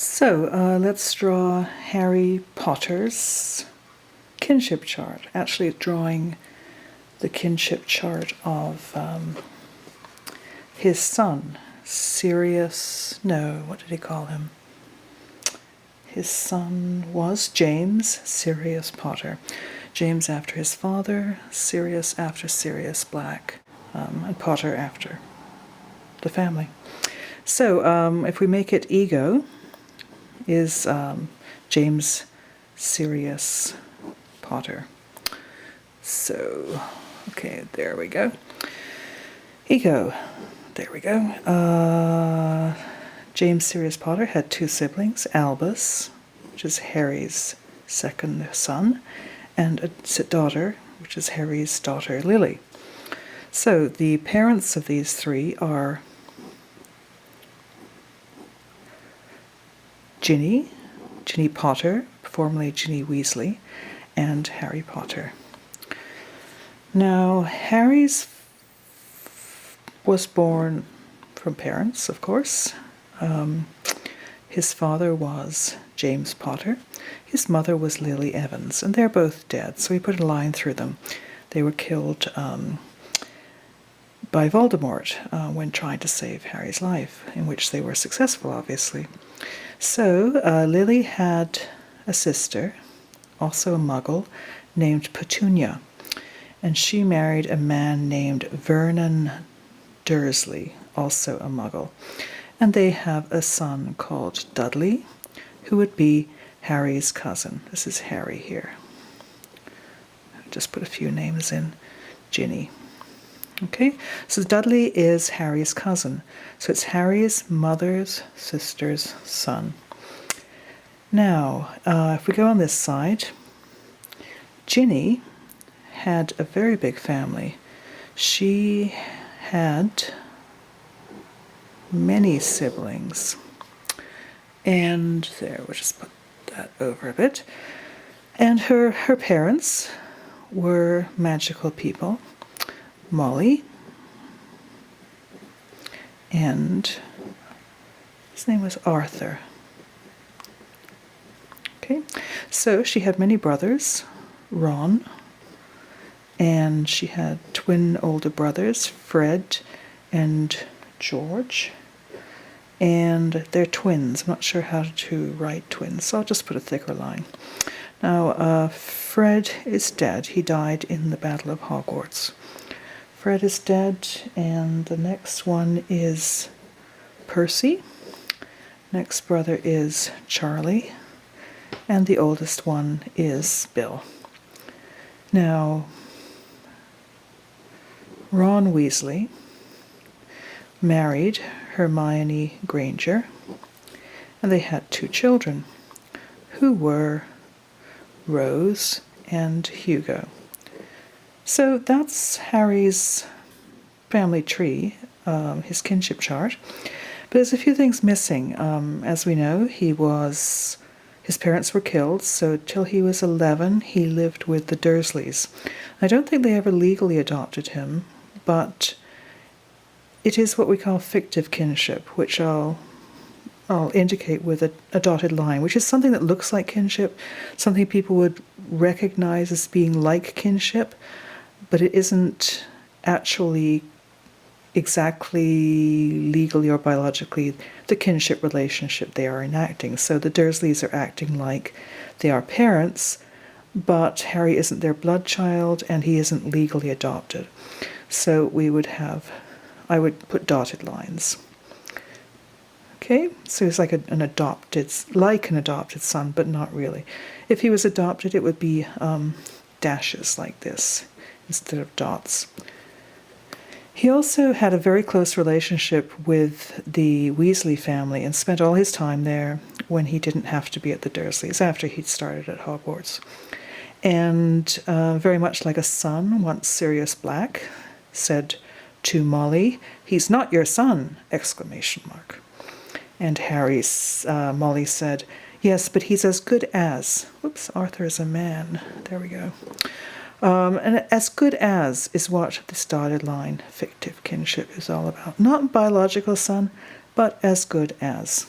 So let's draw Harry Potter's kinship chart. Actually, drawing the kinship chart of his son, what did he call him? His son was James Sirius Potter. James after his father, Sirius after Sirius Black, and Potter after the family. So if we make it ego, is James Sirius Potter. So, okay, there we go. Ego, there we go. James Sirius Potter had two siblings, Albus, which is Harry's second son, and a daughter, which is Harry's daughter, Lily. So the parents of these three are Ginny Potter, formerly Ginny Weasley, and Harry Potter. Now, Harry's was born from parents, of course. His father was James Potter. His mother was Lily Evans, and they're both dead, so we put a line through them. They were killed by Voldemort when trying to save Harry's life, in which they were successful, obviously. So Lily had a sister, also a muggle, named Petunia, and she married a man named Vernon Dursley, also a muggle. And they have a son called Dudley, who would be Harry's cousin. This is Harry here. Just put a few names in. Ginny. Okay, so Dudley is Harry's cousin. So it's Harry's mother's sister's son. Now, if we go on this side, Ginny had a very big family. She had many siblings. And there, we'll just put that over a bit. And her parents were magical people. Molly, and his name was Arthur. Okay, so she had many brothers, Ron, and she had twin older brothers, Fred and George, and they're twins. I'm not sure how to write twins, so I'll just put a thicker line. Now, Fred is dead. He died in the Battle of Hogwarts. Fred is dead, and the next one is Percy. Next brother is Charlie, and the oldest one is Bill. Now, Ron Weasley married Hermione Granger, and they had two children, who were Rose and Hugo. So that's Harry's family tree, his kinship chart. But there's a few things missing. As we know, his parents were killed, so till he was 11, he lived with the Dursleys. I don't think they ever legally adopted him, but it is what we call fictive kinship, which I'll indicate with a dotted line, which is something that looks like kinship, something people would recognize as being like kinship, but it isn't actually exactly legally or biologically the kinship relationship they are enacting. So the Dursleys are acting like they are parents, but Harry isn't their blood child and he isn't legally adopted. So I would put dotted lines. Okay, so he's like an adopted son, but not really. If he was adopted, it would be dashes like this instead of dots. He also had a very close relationship with the Weasley family and spent all his time there when he didn't have to be at the Dursleys after he'd started at Hogwarts. And very much like a son, once Sirius Black said to Molly, "He's not your son!" ! And Molly said, "Yes, but he's as good as." Whoops, Arthur is a man. There we go. And as good as is what this dotted line, fictive kinship, is all about. Not biological son, but as good as.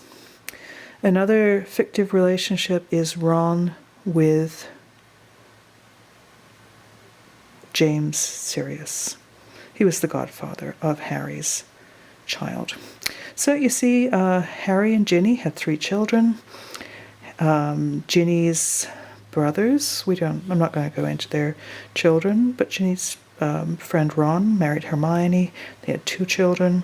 Another fictive relationship is Ron with James Sirius. He was the godfather of Harry's child. So you see, Harry and Ginny had 3 children. Ginny's brothers, I'm not going to go into their children, but Ginny's friend Ron married Hermione. They had 2 children.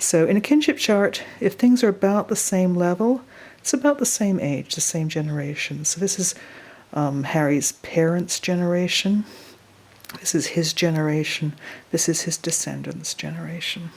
So in a kinship chart, if things are about the same level, it's about the same age, the same generation. So this is Harry's parents' generation. This is his generation. This is his descendants' generation.